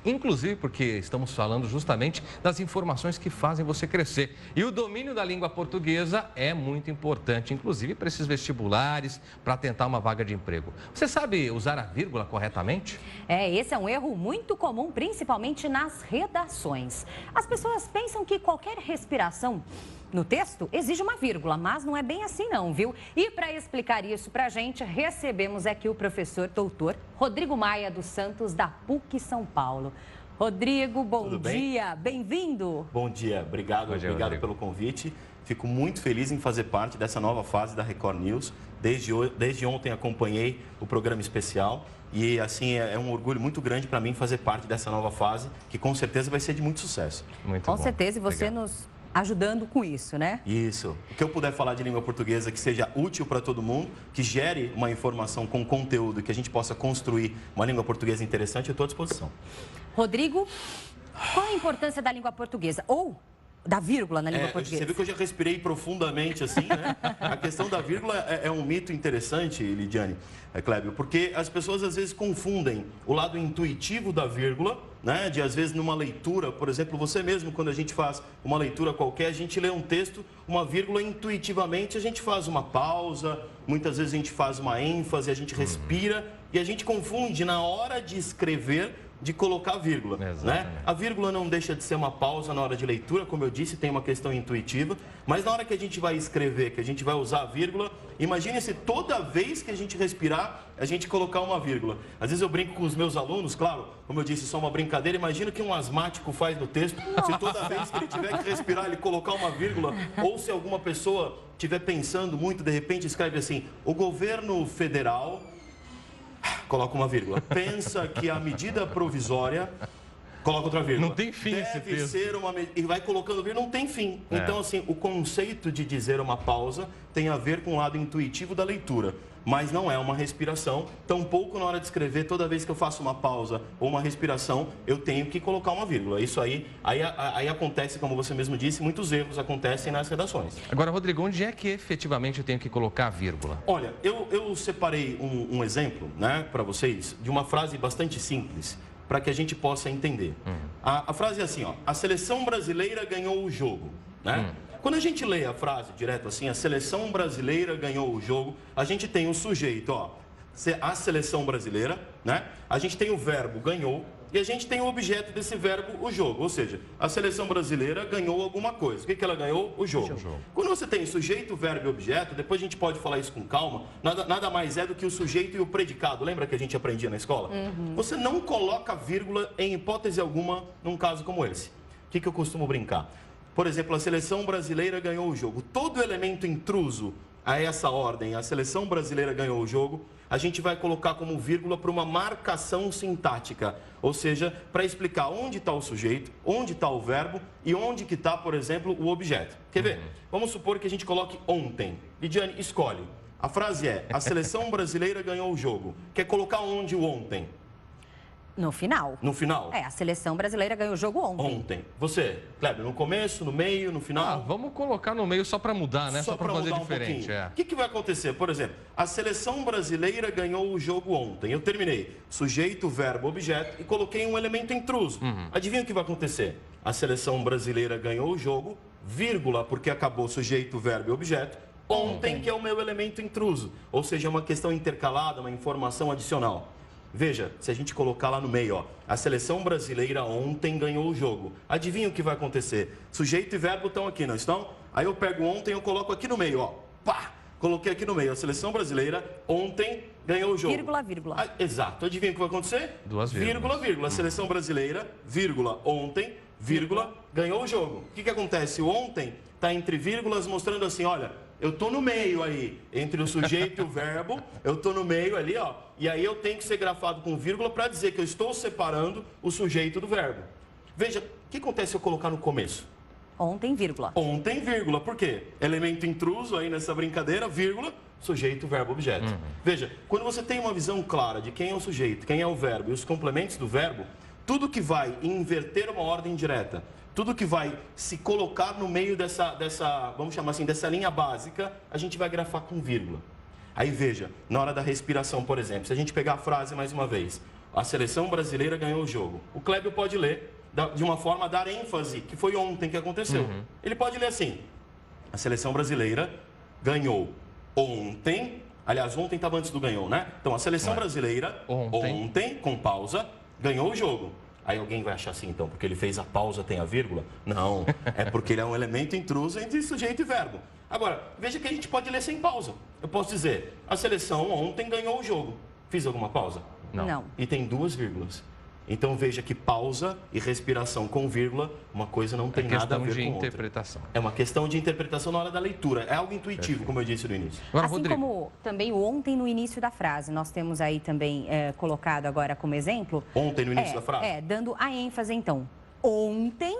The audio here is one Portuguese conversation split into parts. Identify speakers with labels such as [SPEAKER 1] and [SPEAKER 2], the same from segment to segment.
[SPEAKER 1] Inclusive porque estamos falando justamente das informações que fazem você crescer. E o domínio da língua portuguesa é muito importante, inclusive para esses vestibulares, para tentar uma vaga de emprego. Você sabe usar a vírgula corretamente?
[SPEAKER 2] Esse é um erro muito comum, principalmente nas redações. As pessoas pensam que qualquer respiração no texto exige uma vírgula, mas não é bem assim não, viu? E para explicar isso para a gente, recebemos aqui o professor doutor Rodrigo Maia dos Santos, da PUC São Paulo. Rodrigo, bom dia, bem-vindo.
[SPEAKER 3] Bom dia, obrigado pelo convite. Fico muito feliz em fazer parte dessa nova fase da Record News. Desde ontem acompanhei o programa especial e, assim, é um orgulho muito grande para mim fazer parte dessa nova fase, que com certeza vai ser de muito sucesso.
[SPEAKER 2] Muito bom. Com certeza, e você nos ajudando com isso, né?
[SPEAKER 3] Isso. O que eu puder falar de língua portuguesa que seja útil para todo mundo, que gere uma informação com conteúdo, que a gente possa construir uma língua portuguesa interessante, eu estou à disposição.
[SPEAKER 2] Rodrigo, qual a importância da língua portuguesa? Ou da vírgula na língua portuguesa?
[SPEAKER 3] Você viu que eu já respirei profundamente assim, né? A questão da vírgula é um mito interessante, Lidiane, Clébio, porque as pessoas às vezes confundem o lado intuitivo da vírgula, né? De às vezes numa leitura, por exemplo, você mesmo, quando a gente faz uma leitura qualquer, a gente lê um texto, uma vírgula, intuitivamente a gente faz uma pausa, muitas vezes a gente faz uma ênfase, a gente respira e a gente confunde na hora de escrever, de colocar vírgula, né? A vírgula não deixa de ser uma pausa na hora de leitura, como eu disse, tem uma questão intuitiva, mas na hora que a gente vai escrever, que a gente vai usar a vírgula, imagine se toda vez que a gente respirar, a gente colocar uma vírgula. Às vezes eu brinco com os meus alunos, claro, como eu disse, só uma brincadeira, imagina o que um asmático faz no texto, se toda vez que ele tiver que respirar, ele colocar uma vírgula, ou se alguma pessoa estiver pensando muito, de repente escreve assim, o governo federal... Coloca uma vírgula. Pensa que a medida provisória... Coloca outra vírgula.
[SPEAKER 1] Não tem fim esse texto.
[SPEAKER 3] Deve ser uma... E vai colocando vírgula, não tem fim. Então, assim, o conceito de dizer uma pausa tem a ver com o lado intuitivo da leitura. Mas não é uma respiração. Tampouco na hora de escrever, toda vez que eu faço uma pausa ou uma respiração, eu tenho que colocar uma vírgula. Isso aí acontece, como você mesmo disse, muitos erros acontecem nas redações.
[SPEAKER 1] Agora, Rodrigo, onde é que efetivamente eu tenho que colocar a vírgula?
[SPEAKER 3] Olha, eu separei um exemplo, né, para vocês, de uma frase bastante simples, para que a gente possa entender. A frase é assim, ó, a seleção brasileira ganhou o jogo, né? Quando a gente lê a frase direto assim, a seleção brasileira ganhou o jogo, a gente tem um sujeito, ó, a seleção brasileira, né? A gente tem o verbo ganhou e a gente tem o objeto desse verbo, o jogo. Ou seja, a seleção brasileira ganhou alguma coisa. O que ela ganhou? O jogo. Quando você tem sujeito, verbo e objeto, depois a gente pode falar isso com calma, nada mais é do que o sujeito e o predicado. Lembra que a gente aprendia na escola? Você não coloca vírgula em hipótese alguma num caso como esse. O que eu costumo brincar? Por exemplo, a seleção brasileira ganhou o jogo. Todo elemento intruso a essa ordem, a seleção brasileira ganhou o jogo, a gente vai colocar como vírgula para uma marcação sintática. Ou seja, para explicar onde está o sujeito, onde está o verbo e onde que está, por exemplo, o objeto. Quer ver? Vamos supor que a gente coloque ontem. Lidiane, escolhe. A frase é, a seleção brasileira ganhou o jogo. Quer colocar onde o ontem?
[SPEAKER 2] No final.
[SPEAKER 3] No final?
[SPEAKER 2] A seleção brasileira ganhou o jogo ontem.
[SPEAKER 3] Ontem. Você, Kleber, no começo, no meio, no final?
[SPEAKER 1] Vamos colocar no meio só para mudar, né? Só para fazer diferente.
[SPEAKER 3] O que vai acontecer? Por exemplo, a seleção brasileira ganhou o jogo ontem. Eu terminei sujeito, verbo, objeto e coloquei um elemento intruso. Adivinha o que vai acontecer? A seleção brasileira ganhou o jogo, vírgula, porque acabou sujeito, verbo e objeto. Ontem, que é o meu elemento intruso. Ou seja, é uma questão intercalada, uma informação adicional. Veja, se a gente colocar lá no meio, ó, a seleção brasileira ontem ganhou o jogo. Adivinha o que vai acontecer? Sujeito e verbo estão aqui, não estão? Aí eu pego ontem e eu coloco aqui no meio, ó. Pá! Coloquei aqui no meio. A seleção brasileira ontem ganhou o jogo.
[SPEAKER 2] Vírgula, vírgula.
[SPEAKER 3] Exato. Adivinha o que vai acontecer?
[SPEAKER 1] Duas vírgulas.
[SPEAKER 3] Vírgula, vírgula. A seleção brasileira, vírgula, ontem, vírgula, ganhou o jogo. O que acontece? O ontem está entre vírgulas mostrando assim, olha, eu estou no meio aí, entre o sujeito e o verbo, eu estou no meio ali, ó, e aí eu tenho que ser grafado com vírgula para dizer que eu estou separando o sujeito do verbo. Veja, o que acontece se eu colocar no começo?
[SPEAKER 2] Ontem, vírgula.
[SPEAKER 3] Ontem, vírgula. Por quê? Elemento intruso aí nessa brincadeira, vírgula, sujeito, verbo, objeto. Veja, quando você tem uma visão clara de quem é o sujeito, quem é o verbo e os complementos do verbo, tudo que vai inverter uma ordem direta, tudo que vai se colocar no meio dessa, vamos chamar assim, dessa linha básica, a gente vai grafar com vírgula. Aí veja, na hora da respiração, por exemplo, se a gente pegar a frase mais uma vez, a seleção brasileira ganhou o jogo. O Clébio pode ler de uma forma a dar ênfase, que foi ontem que aconteceu. Ele pode ler assim, a seleção brasileira ganhou ontem, aliás, ontem estava antes do ganhou, né? Então, a seleção brasileira, ontem, com pausa, ganhou o jogo. Aí alguém vai achar assim, então, porque ele fez a pausa, tem a vírgula? Não, é porque ele é um elemento intruso entre sujeito e verbo. Agora, veja que a gente pode ler sem pausa. Eu posso dizer, a seleção ontem ganhou o jogo. Fiz alguma pausa?
[SPEAKER 2] Não.
[SPEAKER 3] E tem 2 vírgulas. Então veja que pausa e respiração com vírgula, uma coisa não tem nada a ver com outra.
[SPEAKER 1] É questão de interpretação.
[SPEAKER 3] É uma questão de interpretação na hora da leitura. É algo intuitivo, como eu disse no início.
[SPEAKER 2] Agora, assim como também o ontem no início da frase, nós temos aí também colocado agora como exemplo.
[SPEAKER 3] Ontem no início da frase?
[SPEAKER 2] Dando a ênfase então. Ontem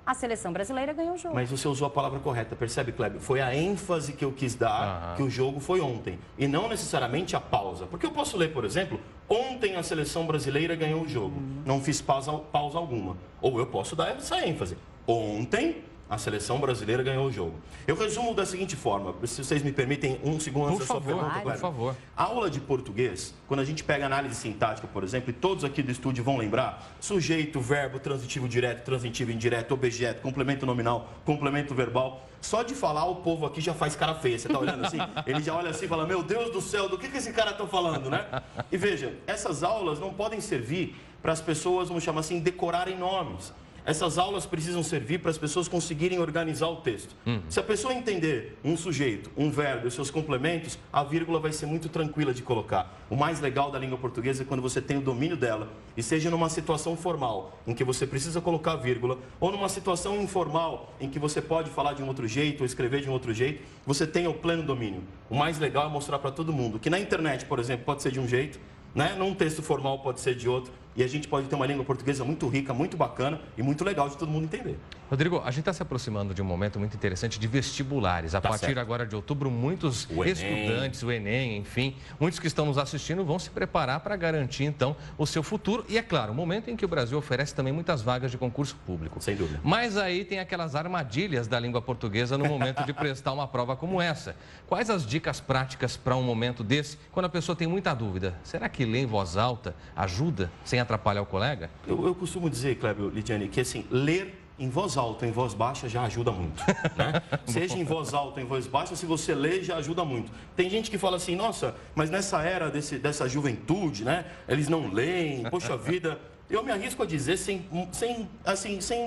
[SPEAKER 2] a seleção brasileira ganhou o jogo.
[SPEAKER 3] Mas você usou a palavra correta, percebe, Clébio? Foi a ênfase que eu quis dar, que o jogo foi ontem. E não necessariamente a pausa. Porque eu posso ler, por exemplo, ontem a seleção brasileira ganhou o jogo. Não fiz pausa alguma. Ou eu posso dar essa ênfase. Ontem a seleção brasileira ganhou o jogo. Eu resumo da seguinte forma, se vocês me permitem um segundo antes da sua pergunta, Clébio.
[SPEAKER 1] Por favor.
[SPEAKER 3] Aula de português, quando a gente pega análise sintática, por exemplo, e todos aqui do estúdio vão lembrar, sujeito, verbo, transitivo direto, transitivo indireto, objeto, complemento nominal, complemento verbal. Só de falar, o povo aqui já faz cara feia. Você tá olhando assim? Ele já olha assim e fala, meu Deus do céu, do que esse cara tá falando, né? E veja, essas aulas não podem servir para as pessoas, vamos chamar assim, decorarem nomes. Essas aulas precisam servir para as pessoas conseguirem organizar o texto. Se a pessoa entender um sujeito, um verbo e os seus complementos, a vírgula vai ser muito tranquila de colocar. O mais legal da língua portuguesa é quando você tem o domínio dela, e seja numa situação formal, em que você precisa colocar vírgula, ou numa situação informal, em que você pode falar de um outro jeito, ou escrever de um outro jeito, você tenha o pleno domínio. O mais legal é mostrar para todo mundo que na internet, por exemplo, pode ser de um jeito, né? Num texto formal pode ser de outro. E a gente pode ter uma língua portuguesa muito rica, muito bacana e muito legal de todo mundo entender.
[SPEAKER 1] Rodrigo, a gente está se aproximando de um momento muito interessante de vestibulares. A partir agora de outubro, muitos estudantes, o Enem, enfim, muitos que estão nos assistindo vão se preparar para garantir, então, o seu futuro. E, é claro, um momento em que o Brasil oferece também muitas vagas de concurso público.
[SPEAKER 3] Sem dúvida.
[SPEAKER 1] Mas aí tem aquelas armadilhas da língua portuguesa no momento de prestar uma prova como essa. Quais as dicas práticas para um momento desse, quando a pessoa tem muita dúvida? Será que ler em voz alta ajuda, sem atrapalhar o colega?
[SPEAKER 3] Eu costumo dizer, Clébio, Lidiane, que assim, ler em voz alta, em voz baixa, já ajuda muito, né? Seja em voz alta ou em voz baixa, se você lê, já ajuda muito. Tem gente que fala assim, nossa, mas nessa era dessa juventude, né? Eles não leem, poxa vida. Eu me arrisco a dizer, sem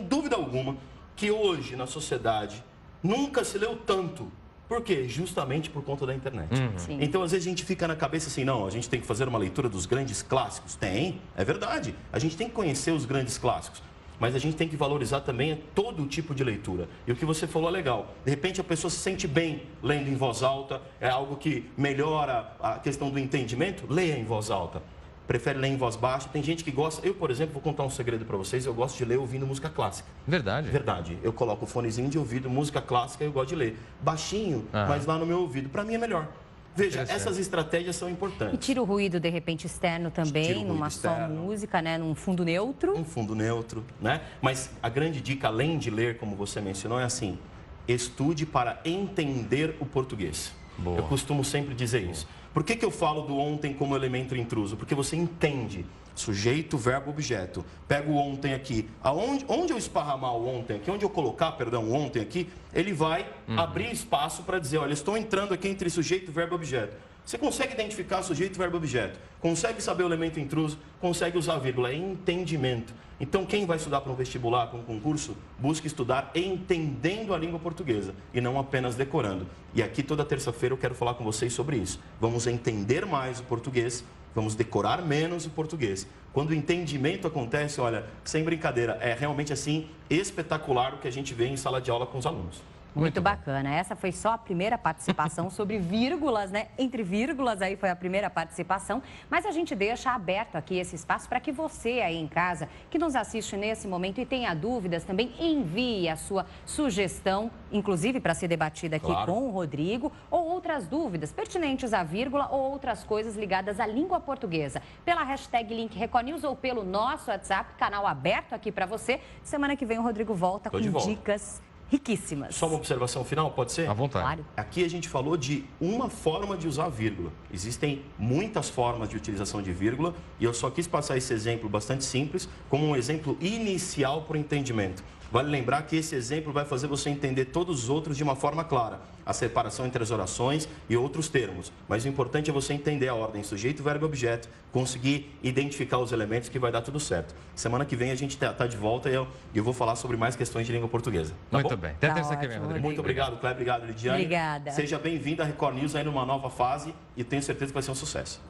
[SPEAKER 3] dúvida alguma, que hoje, na sociedade, nunca se leu tanto. Por quê? Justamente por conta da internet. Então, às vezes, a gente fica na cabeça assim, não, a gente tem que fazer uma leitura dos grandes clássicos. Tem, é verdade. A gente tem que conhecer os grandes clássicos. Mas a gente tem que valorizar também todo tipo de leitura. E o que você falou é legal. De repente, a pessoa se sente bem lendo em voz alta, é algo que melhora a questão do entendimento. Leia em voz alta. Prefere ler em voz baixa. Tem gente que gosta... Eu, por exemplo, vou contar um segredo para vocês. Eu gosto de ler ouvindo música clássica.
[SPEAKER 1] Verdade?
[SPEAKER 3] Verdade. Eu coloco o fonezinho de ouvido, música clássica, eu gosto de ler. Baixinho, mas lá no meu ouvido. Para mim é melhor. Veja, essas estratégias são importantes.
[SPEAKER 2] E tira o ruído, de repente, externo também, numa só música, né? Num fundo neutro.
[SPEAKER 3] Um fundo neutro, né? Mas a grande dica, além de ler, como você mencionou, é assim, estude para entender o português. Boa. Eu costumo sempre dizer isso. Por que eu falo do ontem como elemento intruso? Porque você entende sujeito, verbo, objeto. Pego o ontem aqui. Onde eu esparramar o ontem aqui, onde eu colocar, perdão, o ontem aqui, ele vai abrir espaço para dizer, olha, estou entrando aqui entre sujeito, verbo e objeto. Você consegue identificar sujeito, verbo e objeto. Consegue saber o elemento intruso, consegue usar a vírgula. É entendimento. Então, quem vai estudar para um vestibular, para um concurso, busca estudar entendendo a língua portuguesa e não apenas decorando. E aqui, toda terça-feira, eu quero falar com vocês sobre isso. Vamos entender mais o português, vamos decorar menos o português. Quando o entendimento acontece, olha, sem brincadeira, é realmente assim espetacular o que a gente vê em sala de aula com os alunos.
[SPEAKER 2] Muito bacana. Essa foi só a primeira participação sobre vírgulas, né? Entre vírgulas, aí foi a primeira participação. Mas a gente deixa aberto aqui esse espaço para que você aí em casa, que nos assiste nesse momento e tenha dúvidas, também envie a sua sugestão, inclusive para ser debatida aqui com o Rodrigo, ou outras dúvidas pertinentes à vírgula ou outras coisas ligadas à língua portuguesa. Pela hashtag Link Record News ou pelo nosso WhatsApp, canal aberto aqui para você. Semana que vem o Rodrigo volta com dicas riquíssimas.
[SPEAKER 3] Só uma observação final, pode ser?
[SPEAKER 1] À vontade.
[SPEAKER 2] Claro.
[SPEAKER 3] Aqui a gente falou de uma forma de usar vírgula. Existem muitas formas de utilização de vírgula e eu só quis passar esse exemplo bastante simples como um exemplo inicial para o entendimento. Vale lembrar que esse exemplo vai fazer você entender todos os outros de uma forma clara. A separação entre as orações e outros termos. Mas o importante é você entender a ordem sujeito, verbo e objeto. Conseguir identificar os elementos que vai dar tudo certo. Semana que vem a gente está de volta e eu vou falar sobre mais questões de língua portuguesa. Tá
[SPEAKER 1] Muito
[SPEAKER 3] bom?
[SPEAKER 1] bem. Até
[SPEAKER 2] Tá
[SPEAKER 1] terça que vem,
[SPEAKER 2] ótimo,
[SPEAKER 1] Rodrigo.
[SPEAKER 3] Muito obrigado, Cleber. Obrigado, Lidiane.
[SPEAKER 2] Obrigada.
[SPEAKER 3] Seja bem-vindo à Record News aí numa nova fase e tenho certeza que vai ser um sucesso.